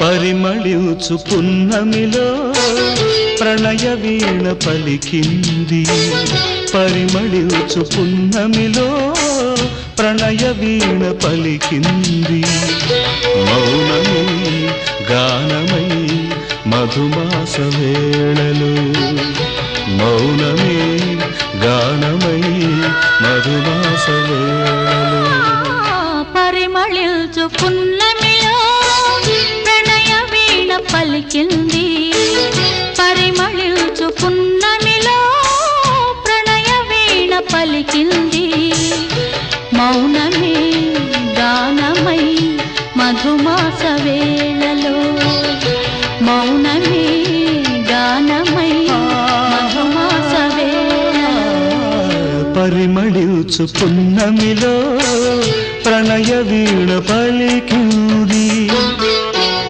పరిమళించు పున్నమిలో ప్రణయ వీణ పలికింది పరిమళించు పున్నమిలో ప్రణయ వీణ పలికింది మౌనమే గానమై మధుమాస వేళలో మౌనమే గానమై మధుమాస వేళలో పరిమళించు పున్నమిలో ప్రణయ వీణ పలికింది పరిమళించు పున్నమిలో ప్రణయ వీణ పలికింది మౌనమే గానమై మధుమాస వేళలో మౌనమే గానమై మధుమాస వేళలో పరిమళించు పున్నమిలో ప్రణయ వీణ పలికింది